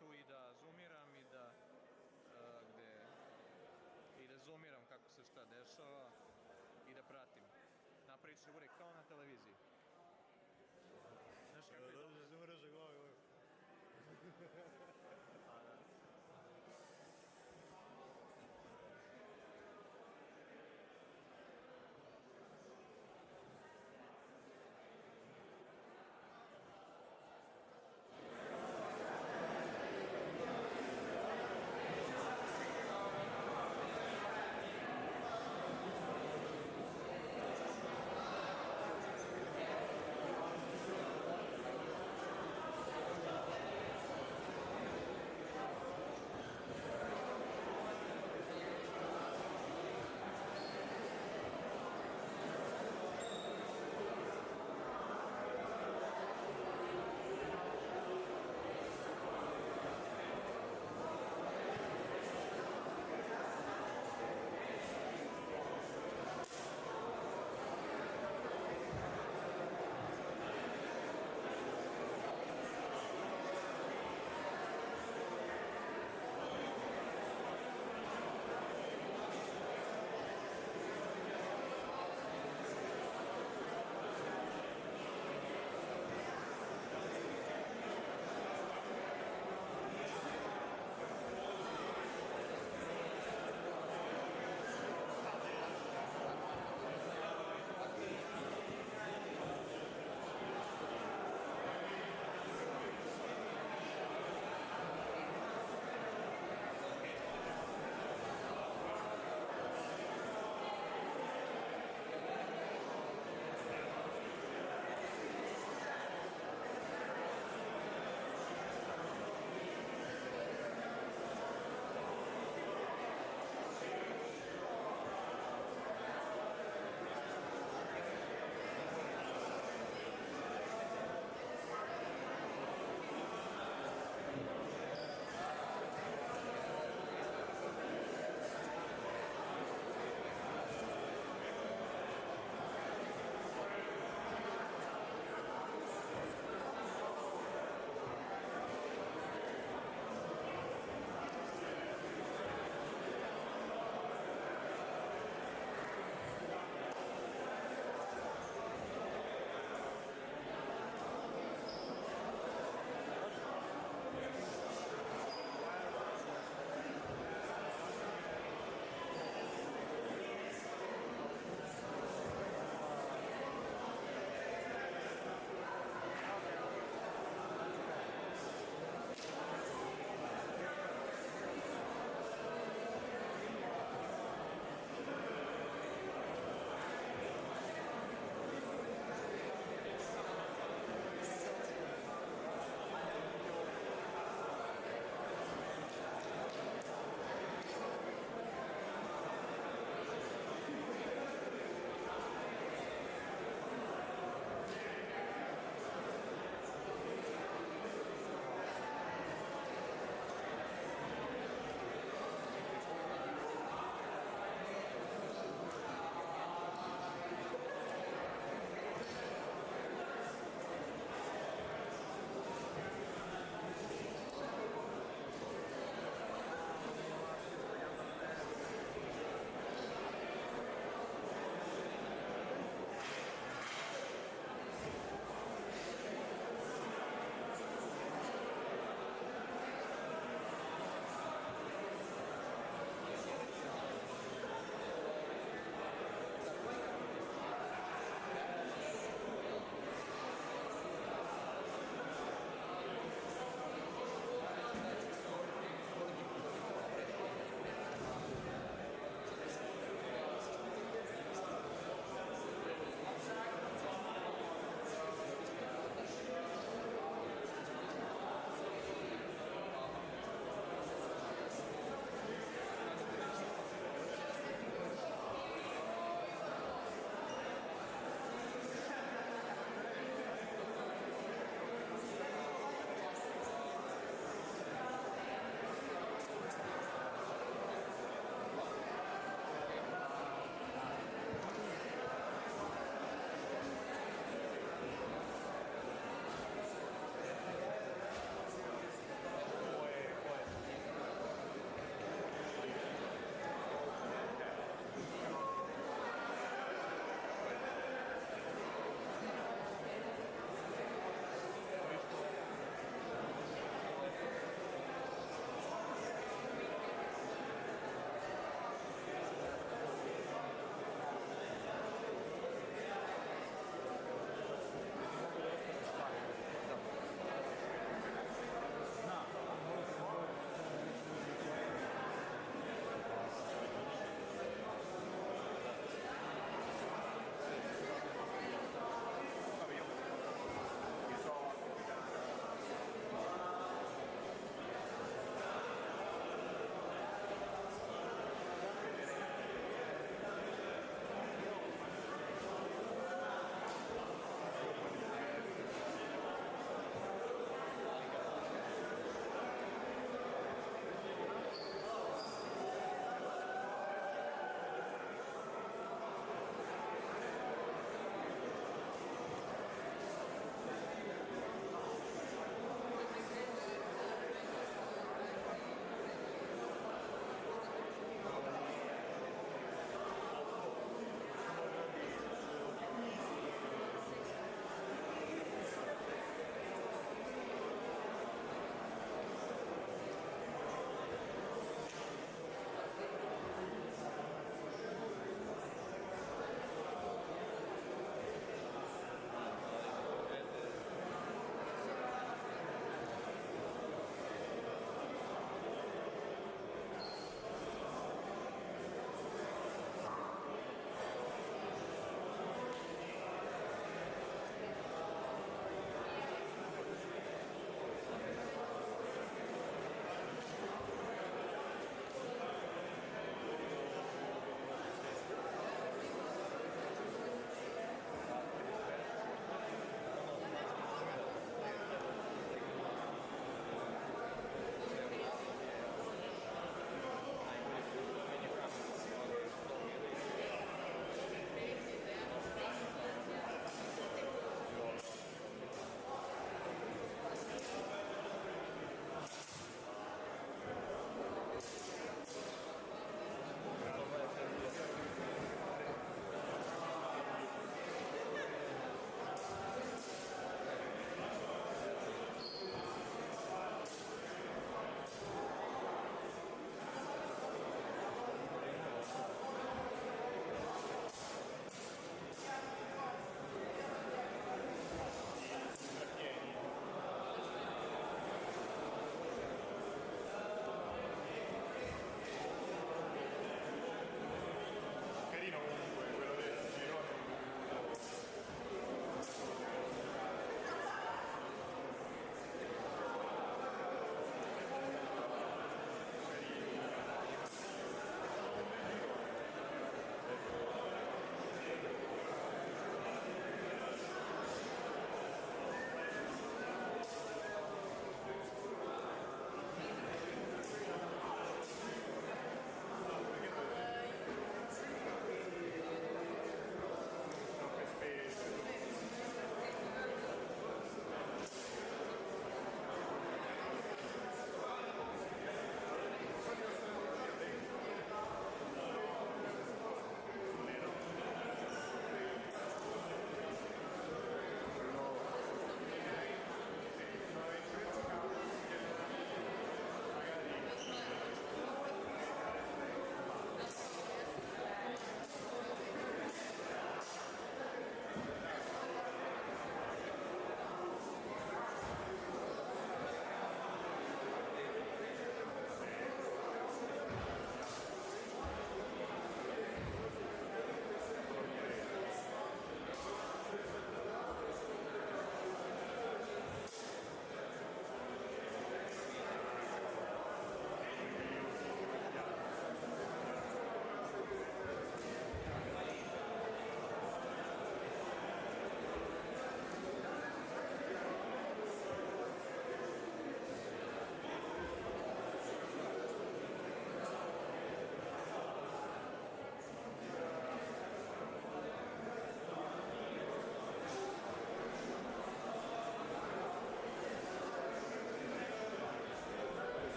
tu i da zoomiram i da zoomiram kako se šta dešava i da pratim. Napravit će uvijek kao na televiziji. Znaš kako je dobro? Da se mreže glavi ovaj.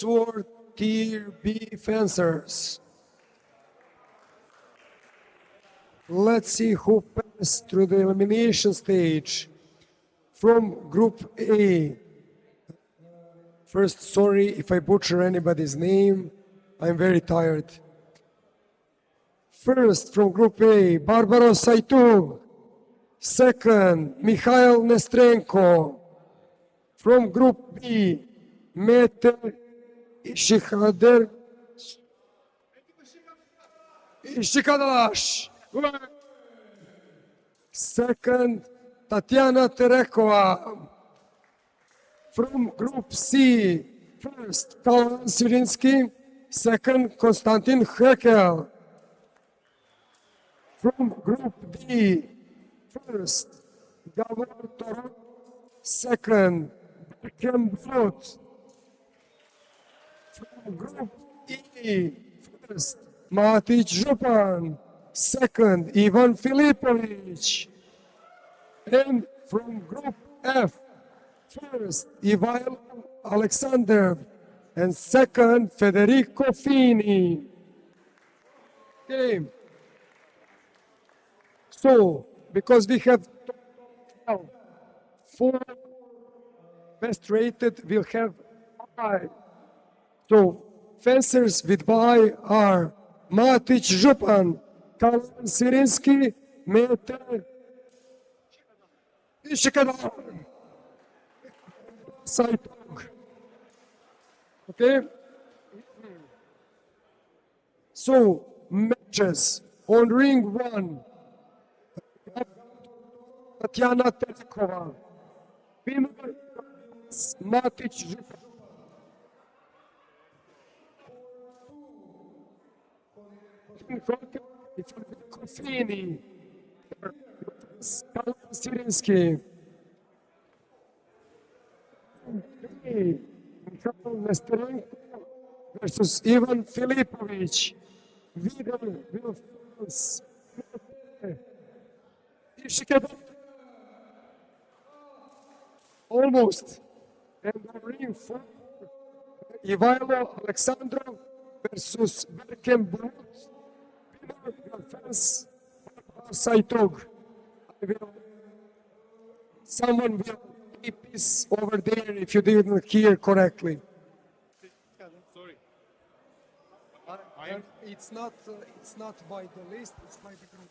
Longsword Tier B fencers. Let's see who passed through the elimination stage. From Group A. First, sorry if I butcher anybody's name. I'm very tired. First, from Group A, Barbara Saitug. Second, Mikhail Nestrenko. From Group B, Mete Ishikadash. Second, Tatiana Terekova. From Group C, first, Kalan Sirinsky. Second, Konstantin Hekel. From Group D, first, Gavor Torok. Second, Berkem Brot. From Group E, first, Matic Župan. Second, Ivan Filipovic. And from Group F, first, Ivailo Alexander. And second, Federico Fini. Okay. So, because we have 4 best rated, we'll have 5. So, fencers with bye are Matic Župan, Kalan Sirinsky, Mete Ishikadar, Saitog. Okay? So, matches on ring 1. Tatiana Terekova. Winner Matic Župan. Kofini. Sirinsky. Mikhail Nesterenko versus Ivan Filipovic. Winner will face Ishikadar. Almost. And on ring 4, Ivailo Alexandrov versus Berkem Brot. Winner will face Saitog. Someone will keep this over there if you didn't hear correctly. Sorry. It's not by the list, it's by the group.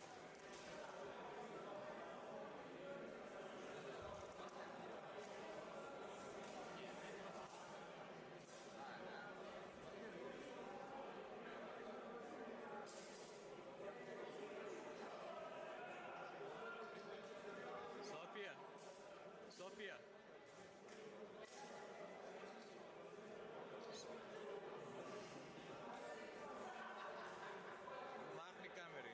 Sofia. Machni kameri.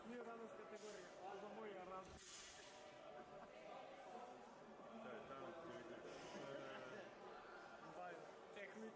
Nije danas kategorija, za moj raz. Znaju, tehnik.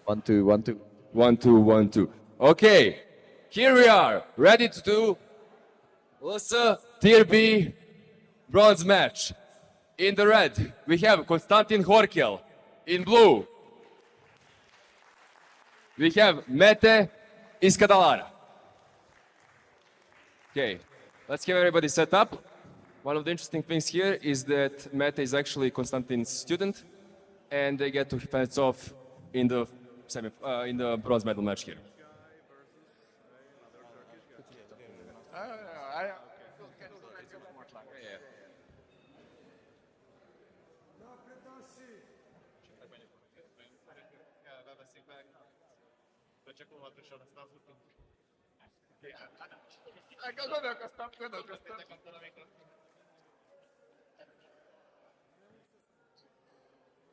1, 2, 1, 2. 1, 2, 1, 2. Okay, here we are, ready to do Lisa Tier B bronze match. In the red, we have Konstantin Horkel. In blue, we have Mete Iskadalara. Okay, let's have everybody set up. One of the interesting things here is that Mete is actually Konstantin's student, and they get to face off in the in the bronze medal match here.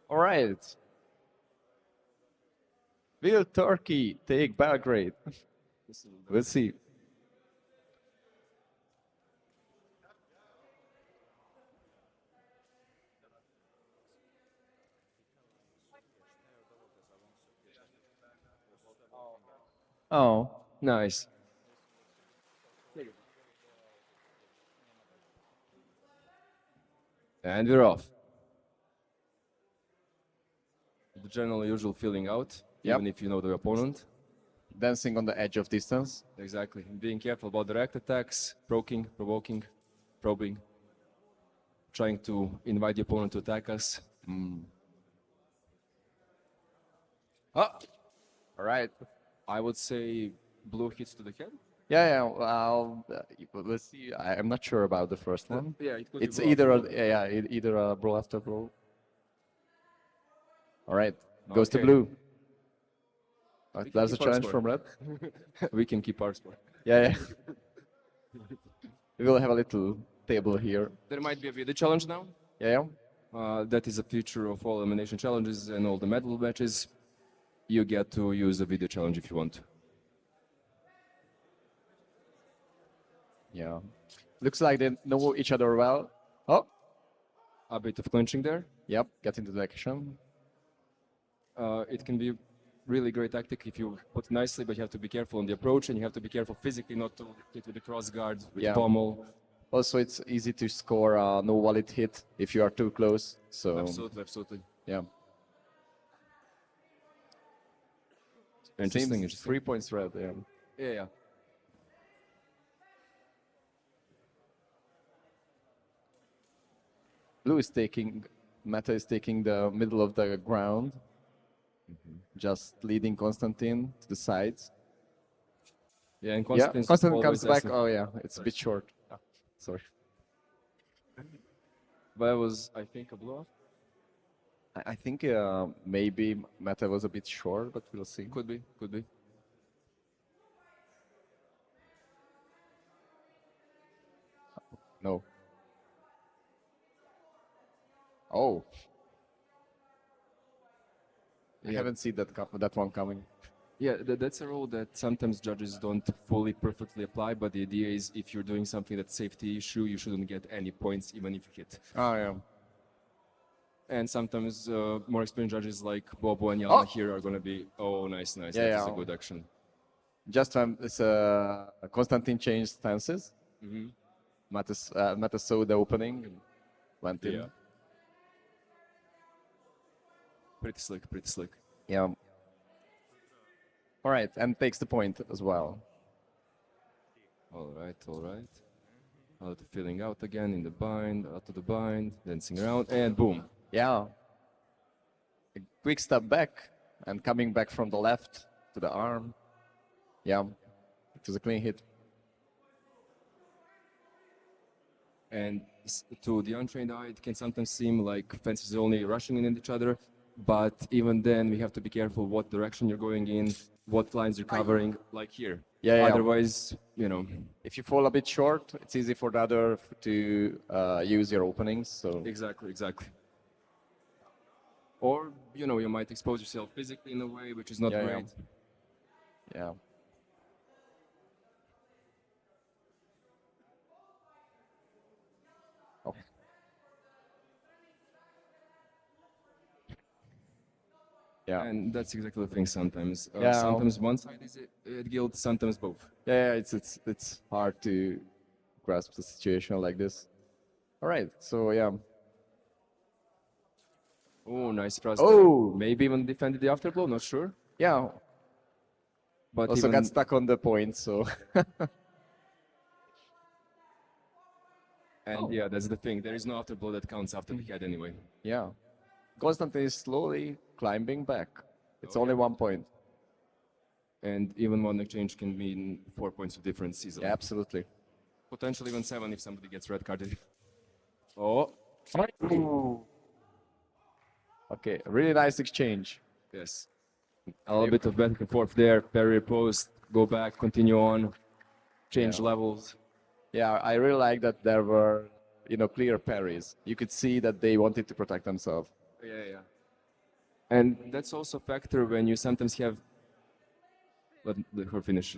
All right. Will Turkey take Belgrade? We'll see. Oh, Nice. And we're off. The general usual feeling out, Yep. even if you know the opponent. dancing on the edge of distance. Exactly. Being careful about direct attacks, provoking, probing, trying to invite the opponent to attack us. Oh, all right. I would say blue hits to the head. Yeah. Well, let's see. I'm not sure about the first one. Yeah, it could It's be blow either after either a brawl after brawl. All right, goes to Okay. blue. can That's a keep our challenge score. from red. We can keep our score. Yeah. We will have a little table here. There might be a video challenge now. Yeah. That is a feature of all elimination challenges and all the medal matches. You get to use a video challenge if you want. Yeah. Looks like they know each other well. Oh, A bit of clinching there. yep. Get into the action. It can be really great tactic if you put nicely, but you have to be careful on the approach and you have to be careful physically not to hit with the cross guard, with Yeah. pommel. Also, it's easy to score a no wallet hit if you are too close. So Absolutely. yeah. Interesting, Seems interesting. 3 points red. Yeah. Yeah. Blue is taking, Meta is taking the middle of the ground, just leading Konstantin to the sides. Yeah, and Yeah, Konstantin's Konstantin comes always back. asking- Oh yeah, it's a bit short. Sorry. But it was, I think, a blow-off. I think maybe Meta was a bit short, but we'll see. Could be. No. Oh. I Yeah. haven't seen that one coming. Yeah, that's a rule that sometimes judges don't fully perfectly apply, but the idea is if you're doing something that's safety issue, you shouldn't get any points even if you hit. Oh yeah. And sometimes more experienced judges like Bobo and Yalma Oh! here are going to be, oh, nice, Yeah, that is a yeah. good action. Just when this Konstantin changed stances, Mhm. Meta saw the opening and went in. Yeah. Pretty slick. Yeah. All right, and takes the point as well. All right. Out filling out again in the bind, out of the bind, dancing around, and boom. Yeah. A quick step back and coming back from the left to the arm. Yeah. It was a clean hit. And to the untrained eye, it can sometimes seem like fences are only rushing in each other, but even then we have to be careful what direction you're going in, what lines you're covering, like here. Yeah. Otherwise, If you fall a bit short, it's easy for the other to use your openings. So Exactly. Or, you might expose yourself physically in a way which is not Yeah, yeah. great. yeah. Oh. Yeah. And that's exactly the thing sometimes. Yeah. Sometimes one side is at guild, sometimes both. Yeah, it's hard to grasp the situation like this. All right, so yeah. Oh, nice thrust. Oh! Maybe even defended the afterblow, not sure. Yeah, But also even got stuck on the point, so. and yeah, that's the thing. There is no afterblow that counts after the head anyway. Yeah. Constantine is slowly climbing back. It's Oh, only yeah. 1 point. And even one exchange can mean 4 points of difference easily. Yeah, absolutely. Potentially even 7 if somebody gets red carded. Oh, Okay, really nice exchange. yes. A little bit of back and forth there. Parry post, go back, continue on, change Yeah. levels. Yeah, I really like that there were, clear parries. You could see that they wanted to protect themselves. Yeah. And that's also a factor when you sometimes have. Let her finish.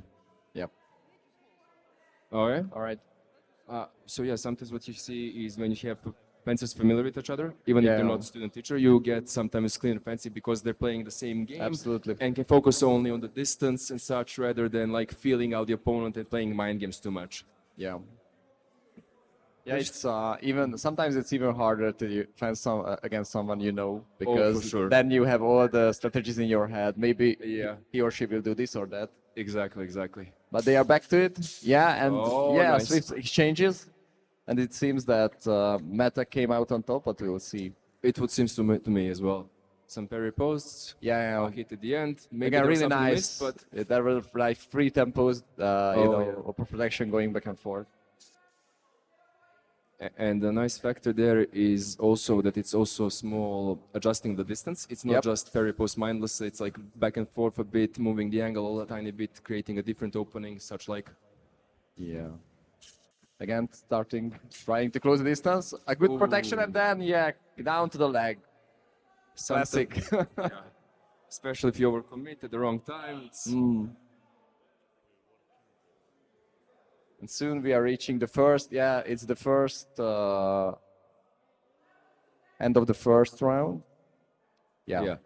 Yep. Oh, yeah? All right. So yeah, sometimes what you see is when you have fencers familiar with each other, even if they're Yeah. not student teacher, you get sometimes cleaner fancy because they're playing the same game. Absolutely. And can focus only on the distance and such rather than like feeling out the opponent and playing mind games too much. Yeah. Yeah, it's even sometimes it's even harder to fence against someone because sure. then you have all the strategies in your head. Maybe Yeah. he or she will do this or that. Exactly. But they are back to it. Yeah, and Oh, yeah, nice. swift exchanges. And it seems that Meta came out on top, but we will see. It would seem to me as well. Some parry posts. Yeah. Hit at the end. Maybe Again, there was really something nice. missed, but There were like 3 tempos, yeah. of protection going back and forth. And the nice factor there is also that it's also small, adjusting the distance. It's not Yep. just parry post mindless. It's like back and forth a bit, moving the angle a tiny bit, creating a different opening, such like. Yeah. Again, trying to close the distance. A good protection, and then, down to the leg. Classic. Yeah. Especially if you overcommit at the wrong time. It's... And soon we are reaching the first, it's the first, end of the first round. Yeah.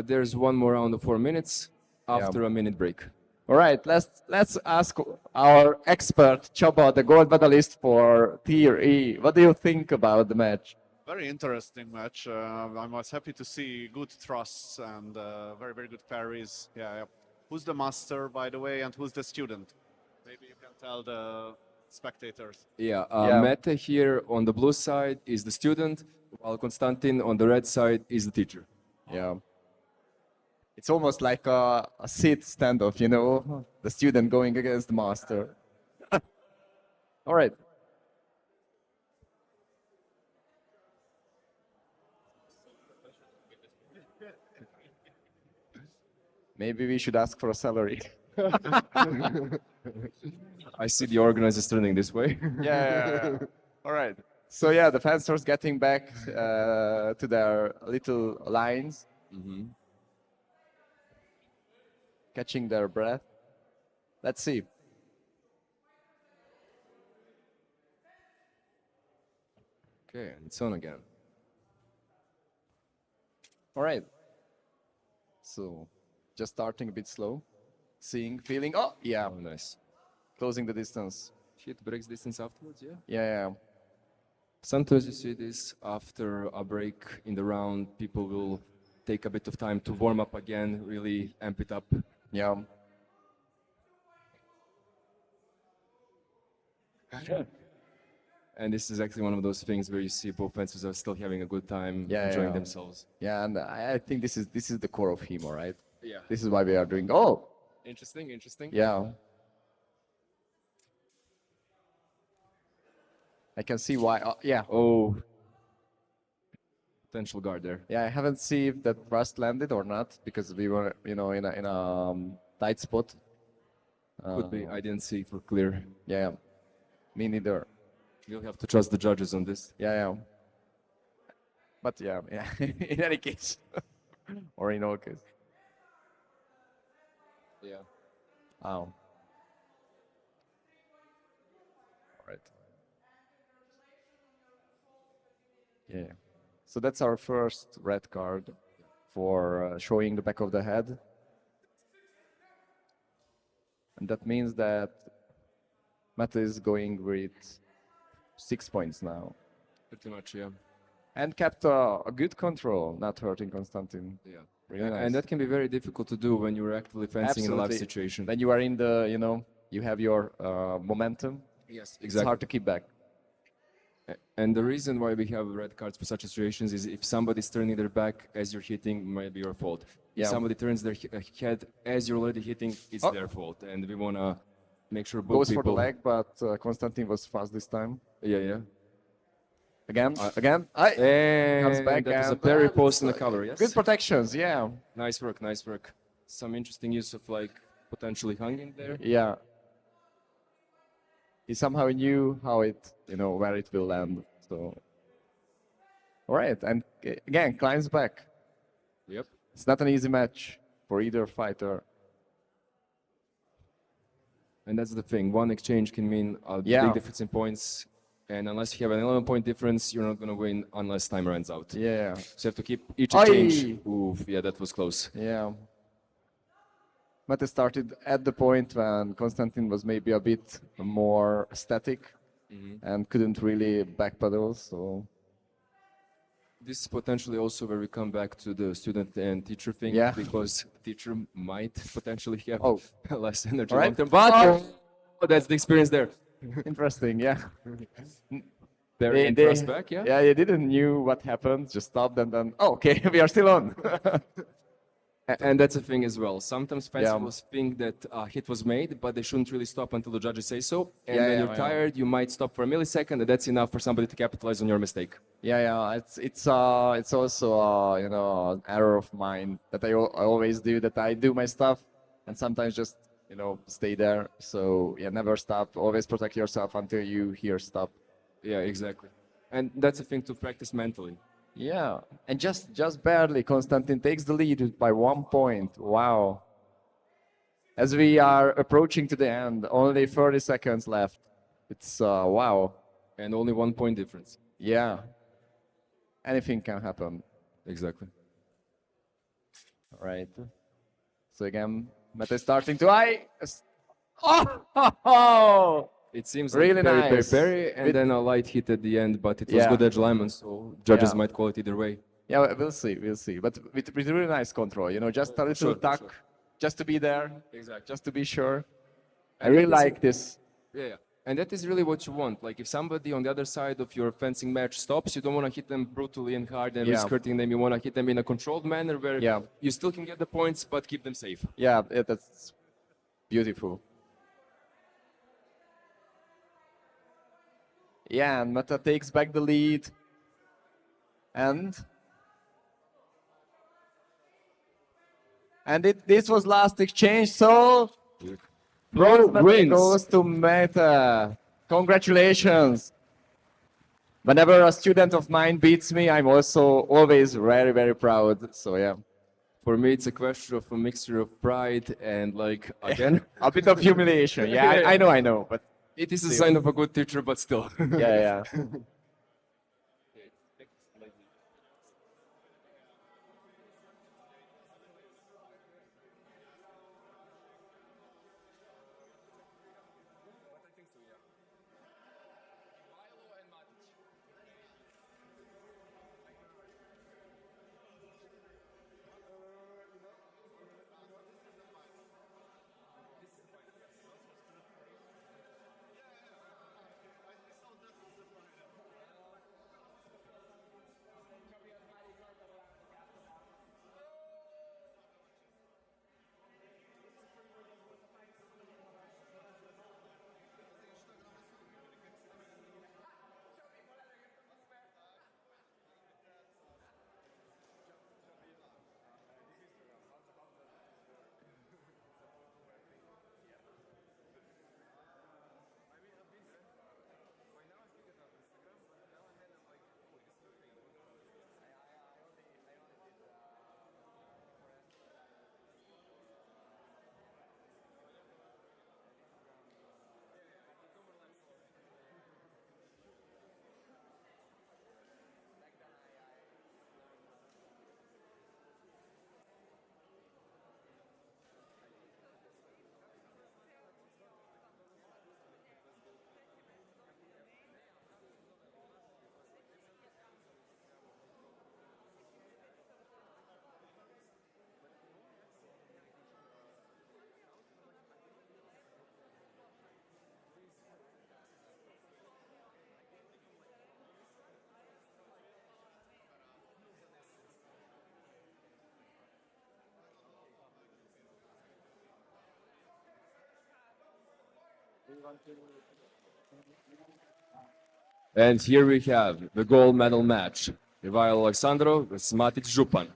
There's one more round of 4 minutes after a minute break. All right, let's ask our expert, Csaba, the gold medalist for Tier E. What do you think about the match? Very interesting match. I was happy to see good thrusts and very, very good parries. Yeah. Who's the master, by the way, and who's the student? Maybe you can tell the spectators. Yeah, Yeah. Mete here on the blue side is the student, while Konstantin on the red side is the teacher. Yeah. It's almost like a sit standoff, the student going against the master. All right. Maybe we should ask for a salary. I see the organizers turning this way. Yeah. All right. So yeah, the fencers getting back to their little lines, catching their breath. Let's see. Okay, and it's on again. All right. So just starting a bit slow, feeling. Oh, yeah. Oh, nice. Closing the distance. Hit breaks distance afterwards, yeah? Yeah. Sometimes you see this after a break in the round, people will take a bit of time to warm up again, really amp it up. Yeah. And this is actually one of those things where you see both fencers are still having a good time, enjoying themselves. Yeah, and I think this is the core of HEMO, right? Yeah. This is why we are doing. Oh, Interesting. yeah. I can see why. Yeah. Oh. Potential guard there. Yeah, I haven't seen if that thrust landed or not because we were, in a tight spot. Could be. I didn't see for clear. Yeah. Me neither. You'll have to trust the judges on this. Yeah. But yeah. In any case, or in all cases. Yeah. Oh. All right. Yeah. So that's our first red card. for showing the back of the head. And that means that Meta is going with 6 points now. Pretty much, yeah. And kept a good control, not hurting Konstantin. Yeah. Really nice. And that can be very difficult to do when you're actively fencing in a live Absolutely. situation. Then you are in the, you have your momentum. Yes, It's exactly. hard to keep back. And the reason why we have red cards for such situations is if somebody's turning their back as you're hitting, might be your fault. Yeah. If somebody turns their head as you're already hitting, it's Oh. their fault. And we want to make sure both Goes people... for the leg, but Konstantin was fast this time. Yeah. Again. And Comes back that was a and, parry post in the cover, yes? Good protections, yeah. Nice work, nice work. Some interesting use of like potentially hanging there. Yeah. He somehow knew how it, where it will land. So, all right, and again climbs back. Yep. It's not an easy match for either fighter. And that's the thing. One exchange can mean a Yeah. big difference in points. And unless you have an 11-point difference, you're not going to win unless time runs out. Yeah. So you have to keep each Oi! exchange. Oof, yeah, that was close. Yeah. Mate started at the point when Konstantin was maybe a bit more static and couldn't really backpedal. So This is potentially also where we come back to the student and teacher thing. Yeah. Because the teacher might potentially have less energy All right. long term. But that's the experience there. interesting, yeah. Very impressed back, yeah? Yeah, they didn't knew what happened. Just stopped and then, okay, we are still on. And that's a thing as well. Sometimes Yeah. fencers think that a hit was made, but they shouldn't really stop until the judges say so. And Yeah, when yeah, you're yeah. tired, you might stop for a millisecond, and that's enough for somebody to capitalize on your mistake. Yeah. It's also an error of mine that I always do. That I do my stuff and sometimes just stay there. So yeah, never stop. Always protect yourself until you hear stop. Yeah, exactly. And that's a thing to practice mentally. Yeah, and just barely, Konstantin takes the lead by 1 point. Wow. As we are approaching to the end, only 30 seconds left. It's wow. And only 1 point difference. Yeah. Anything can happen. Exactly. All right. So again, Meta is starting to Oh! It seems Really like nice. parry, and With- then a light hit at the end, but it was Yeah. good edge alignment, so judges Yeah. might call it either way. Yeah, we'll see. But with really nice control, just a little Sure, duck, sure. just to be there, Exactly. just to be sure. I And really that is- like this. Yeah. And that is really what you want. Like if somebody on the other side of your fencing match stops, you don't want to hit them brutally and hard and Yeah. risk hurting them. You want to hit them in a controlled manner where Yeah. you still can get the points, but keep them safe. Yeah, that's beautiful. Yeah, and Meta takes back the lead. And this was last exchange, so bronze medal wins. goes to Meta. Congratulations. Whenever a student of mine beats me, I'm also always very, very proud. So yeah, For me, it's a question of a mixture of pride and like, again, a bit of humiliation. Yeah, I know, but it is a sign of a good teacher, but still. yeah. And here we have the gold medal match. Ivailo Alexandrov versus Matic Župan.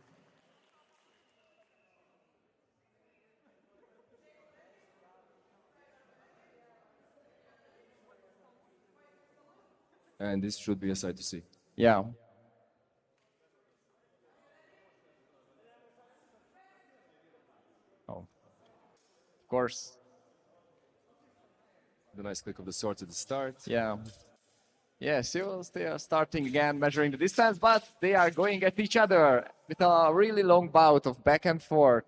And this should be a sight to see. Yeah. Of course. The nice click of the sword at the start. Yeah. Yeah, Seals, they are starting again, measuring the distance, but they are going at each other with a really long bout of back and forth.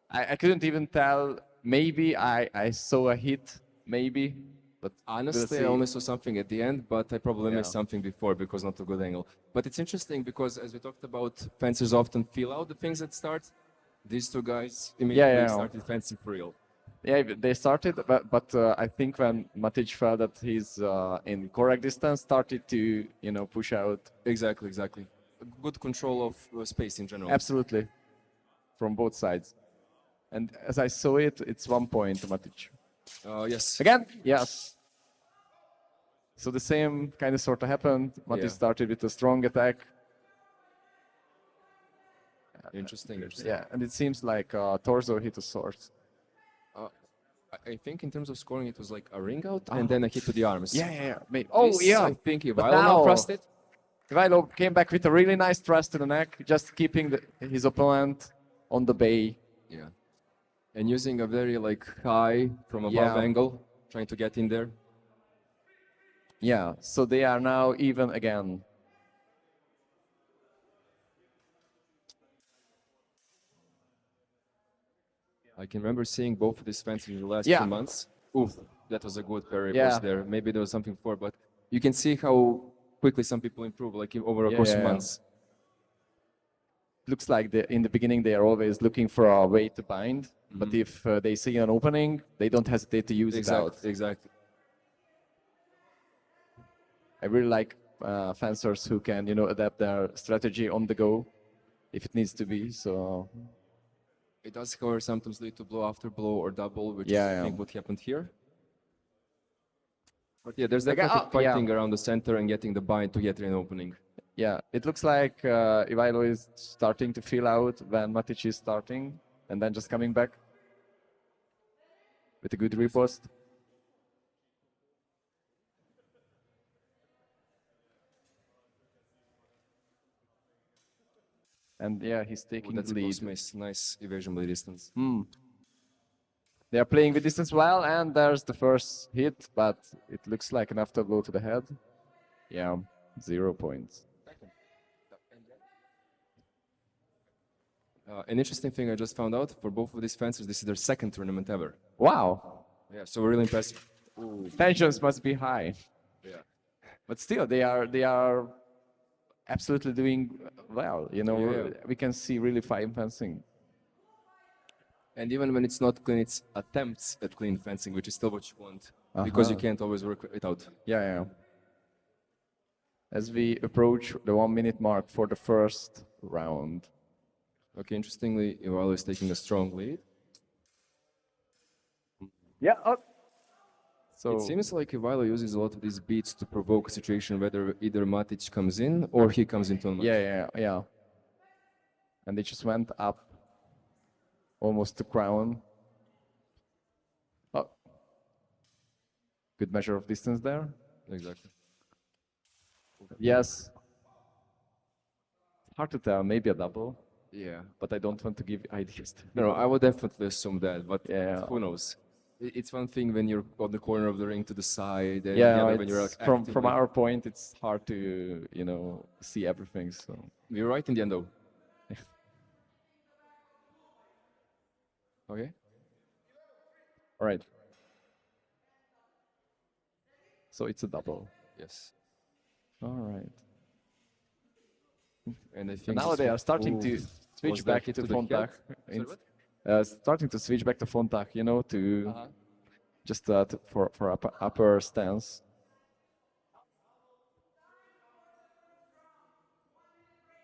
I couldn't even tell. Maybe I saw a hit, maybe. But Honestly, I we'll see. only saw something at the end, but I probably missed Yeah. something before because not a good angle. But it's interesting because as we talked about, fencers often feel out the things at start. These two guys immediately yeah. started fencing for real. Yeah, they started, but I think when Matic felt that he's in correct distance, started to, push out. Exactly. Good control of space in general. Absolutely. From both sides. And as I saw it, it's 1 point, Matic. Yes. Again? Yes. So the same kind of sort of happened. Matic Yeah. started with a strong attack. Interesting. Yeah, and it seems like torso hit a sword. I think in terms of scoring, it was like a ring out and then a hit to the arms. Yeah. This, I think But Ivailo now now- thrust it. Ivailo came back with a really nice thrust to the neck, just keeping his opponent on the bay. Yeah. And using a very high from above Yeah. angle, trying to get in there. Yeah, so they are now even again. I can remember seeing both of these fencers in the last Yeah. 2 months. Oof, that was a good parry Yeah. burst there. Maybe there was something before, but you can see how quickly some people improve, over a course of Yeah. months. Looks like in the beginning they are always looking for a way to bind, but if they see an opening, they don't hesitate to use it out. Exactly. I really like fencers who can, adapt their strategy on the go, if it needs to be. So It does, however, sometimes lead to blow after blow or double, which Yeah, is, I yeah. think, what happened here. But yeah, there's Again, definitely yeah. fighting around the center and getting the bind to get an opening. yeah, it looks like Ivailo is starting to feel out when Matic is starting, and then just coming back with a good riposte. And yeah, he's Ooh, taking that's the a lead. close miss. Nice evasion by distance. They are playing with distance well, and there's the first hit, but it looks like an after blow to the head. Yeah, 0 points. An interesting thing I just found out, for both of these fencers, this is their second tournament ever. Wow, Yeah, so really impressive. tensions must be high. Yeah. But still, they are absolutely doing well. Yeah. We can see really fine fencing. And even when it's not clean, it's attempts at clean fencing, which is still what you want, because you can't always work it out. Yeah. As we approach the 1 minute mark for the first round. Okay, interestingly, Ivailo is taking a strong lead. Yeah. So It seems like Ivailo uses a lot of these beats to provoke a situation whether either Matic comes in or he comes into a match. Yeah. And they just went up almost to crown. Oh. Good measure of distance there. Exactly. Yes. Hard to tell, maybe a double, Yeah. but I don't want to give ideas. No, I would definitely assume that, but Yeah. who knows? It's one thing when you're on the corner of the ring to the side, and the Yeah, other when you're it's from actively- our point, it's hard to see everything. So You're right in the end, though. Okay. all right. So it's a double. Yes. All right. And I And think now they are starting to Was switch that back hit to to the Fontach. head? Sorry, what? Starting to switch back to Fontach, to Uh-huh. just for upper stance.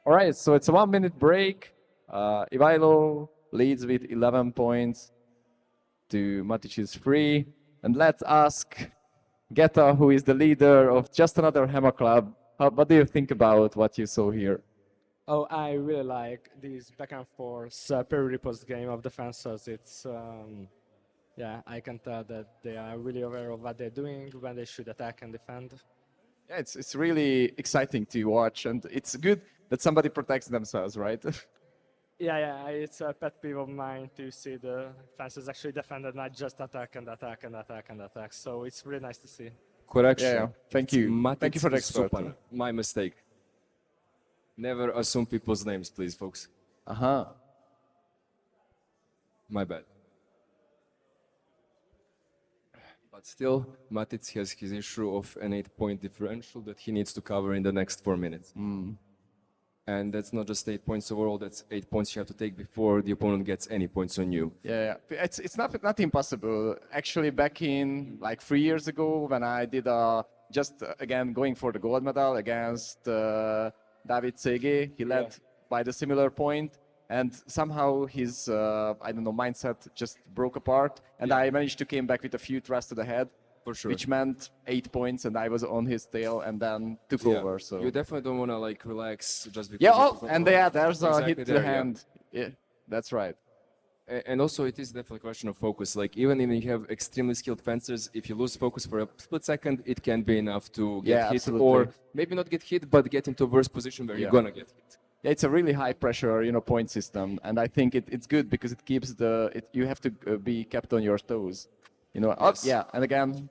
All right, so it's a 1 minute break. Ivailo leads with 11 points to Matic's 3. And let's ask Geta, who is the leader of Just Another Hammer Club, what do you think about what you saw here? Oh, I really like this back and forth parry riposte game of defenses. It's yeah, I can tell that they are really aware of what they're doing when they should attack and defend. Yeah, it's really exciting to watch, and it's good that somebody protects themselves, right? Yeah, it's a pet peeve of mine to see the fences actually defended, not just attack and attack and attack and attack. So it's really nice to see. Correction. Yeah, thank you. Matic Thank you for the expert. Supan. My mistake. Never assume people's names, please, folks. Uh-huh. My bad. But still, Matic has his issue of an 8-point differential that he needs to cover in the next 4 minutes. And that's not just 8 points overall, that's 8 points you have to take before the opponent gets any points on you. Yeah, it's not impossible. Actually, back in like 3 years ago, when I did again going for the gold medal against David Sege, he led by the similar point, and somehow his I don't know, mindset just broke apart, and I managed to came back with a few thrusts to the head. For sure. Which meant 8 points, and I was on his tail, and then took over. So you definitely don't want to like relax just because. yeah, and there's a Exactly hit to there, the hand. Yeah, that's right. And also, it is definitely a question of focus. Like even if you have extremely skilled fencers, if you lose focus for a split second, it can be enough to get hit, absolutely. or maybe not get hit, but get into a worse position where you're gonna get hit. Yeah, it's a really high pressure, point system, and I think it's good because it keeps you have to be kept on your toes. Yes. Yeah, and again,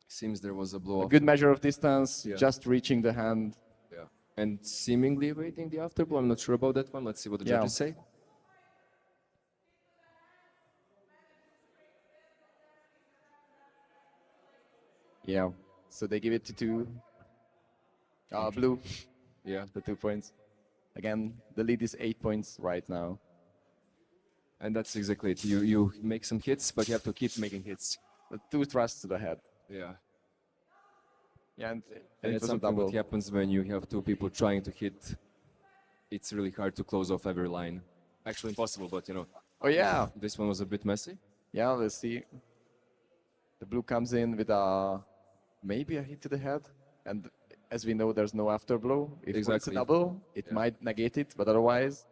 Seems there was a blow a off. good measure of distance, Yeah. just reaching the hand. Yeah. And seemingly waiting the afterblow. I'm not sure about that one. Let's see what the judges say. Yeah, so they give it to blue. Yeah. The 2 points. Again, the lead is 8 points right now. And that's exactly it. You make some hits, but you have to keep making hits. The 2 thrusts to the head. Yeah. Yeah, and And it it's was a something double. that happens when you have 2 people trying to hit. It's really hard to close off every line. Actually impossible, but Oh yeah, this one was a bit messy. yeah. Let's see. The blue comes in with maybe a hit to the head, and as we know, there's no afterblow. If it's a Exactly. double, it might negate it, but otherwise,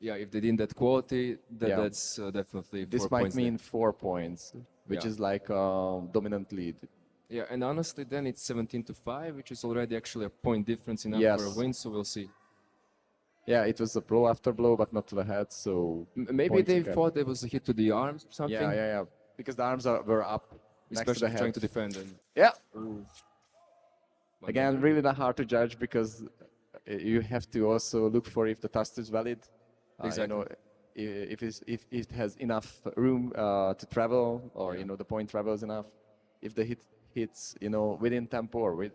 Yeah, if they didn't that quality, Yeah. that's definitely 4 this might points there. mean 4 points, which Yeah. is like dominant lead. Yeah, and honestly, then it's 17-5, which is already actually a point difference enough Yes. for a win. So we'll see. Yeah, it was a blow after blow, but not to the head. So Maybe points they again. thought there was a hit to the arms or something. Yeah, because the arms were up next to Especially the trying head. to defend. And Yeah. But Again, really not hard to judge because you have to also look for if the test is valid. Exactly. If it has enough room to travel, or the point travels enough. If the hits within tempo or with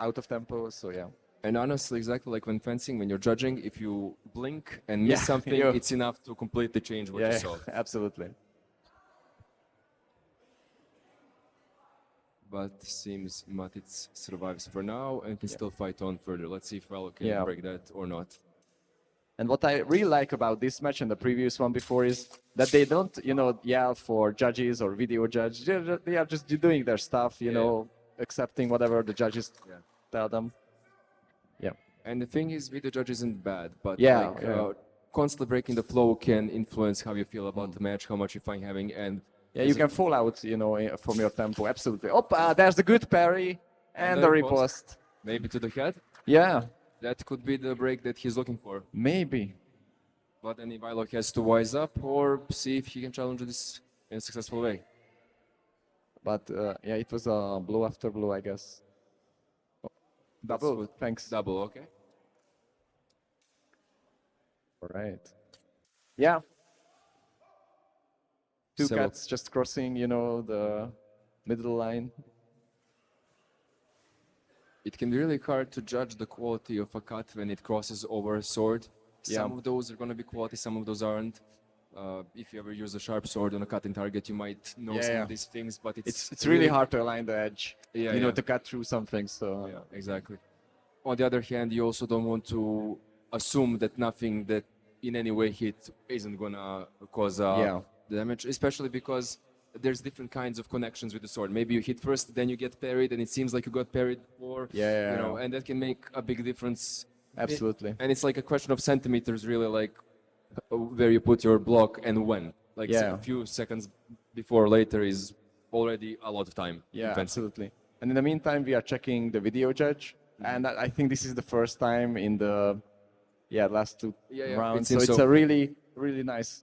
out of tempo. So yeah. And honestly, exactly like when fencing, when you're judging, if you blink and miss Yeah, something, you- it's enough to completely change what you saw. Absolutely. But seems Matic survives for now and can still fight on further. Let's see if Valo can Yeah. break that or not. And what I really like about this match and the previous one before is that they don't, yell for judges or video judge. They are just doing their stuff, accepting whatever the judges tell them. Yeah. And the thing is, video judge isn't bad, but Yeah. constantly breaking the flow can influence how you feel about the match, how much you find having, and Yeah, you can fall out, from your tempo. Absolutely. There's the good parry and the riposte. maybe to the head. Yeah, That could be the break that he's looking for. maybe. But then Ivailo has to wise up or see if he can challenge this in a successful way. But it was a blow after blow, I guess. Double. Thanks. Double, okay. All right. Yeah. Two So- cuts just crossing, the middle line. It can be really hard to judge the quality of a cut when it crosses over a sword. Some Yeah. of those are going to be quality, some of those aren't. If you ever use a sharp sword on a cutting target, you might know some of these things, but It's really hard to align the edge, Yeah, to cut through something. So Yeah, exactly. On the other hand, you also don't want to assume that nothing that in any way hit isn't gonna cause damage, especially because there's different kinds of connections with the sword. Maybe you hit first, then you get parried, and it seems like you got parried before. Yeah. You know, and that can make a big difference. Absolutely. And it's like a question of centimeters, really, like where you put your block and when. Like Yeah. a few seconds before or later is already a lot of time. Yeah, in fencing. absolutely. And in the meantime, we are checking the video judge, and I think this is the first time in the last two Yeah, it rounds. So seems it's so. a really nice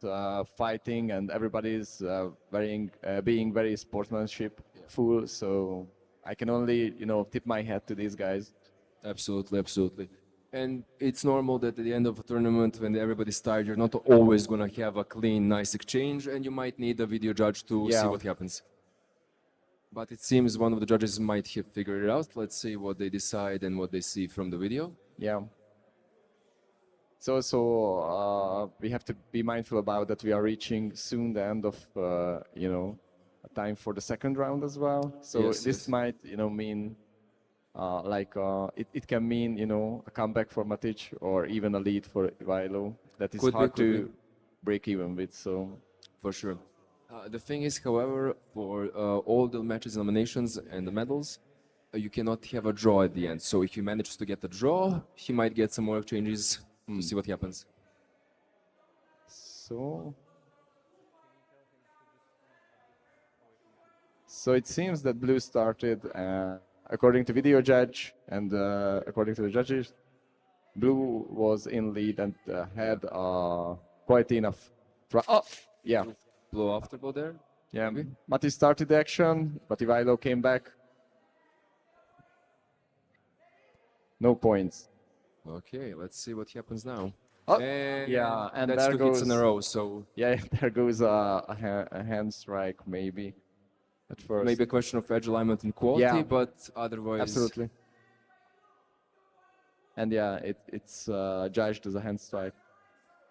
fighting, and everybody's being very sportsmanship-full. So I can only tip my hat to these guys. Absolutely, absolutely. And it's normal that at the end of a tournament, when everybody's tired, you're not always going to have a clean, nice exchange, and you might need a video judge to see what happens. But it seems one of the judges might have figured it out. Let's see what they decide and what they see from the video. Yeah. So we have to be mindful about that. We are reaching soon the end of time for the second round as well. So Yes, this yes. might mean it can mean a comeback for Matic or even a lead for Ivailo that is Could be, hard could to break even with. So For sure. The thing is, however, for all the matches, eliminations, and the medals, you cannot have a draw at the end. So if he manages to get a draw, he might get some more exchanges to see what happens. So it seems that blue started, according to video judge and according to the judges, blue was in lead and had quite enough. Yeah. Blow after blow there. Yeah, Mati started the action, but Ivailo came back. No points. Okay, let's see what happens now. Oh, and yeah, and that's there 2 hits in a goes- row, so Yeah, there goes a hand strike, maybe, at first. maybe a question of edge alignment and quality, Yeah. but otherwise... Absolutely. And yeah, it's judged as a hand strike.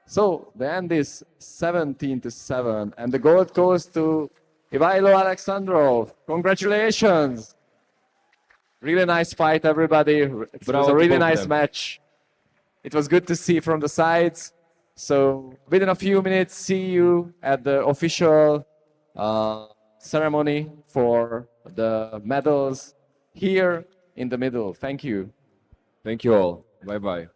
So the end is 17-7, and the gold goes to Ivailo Alexandrov. Congratulations! Really nice fight, everybody. It was Bravo a to really both of nice them. match. It was good to see from the sides. So within a few minutes, see you at the official ceremony for the medals here in the middle. Thank you. Thank you all. Bye-bye.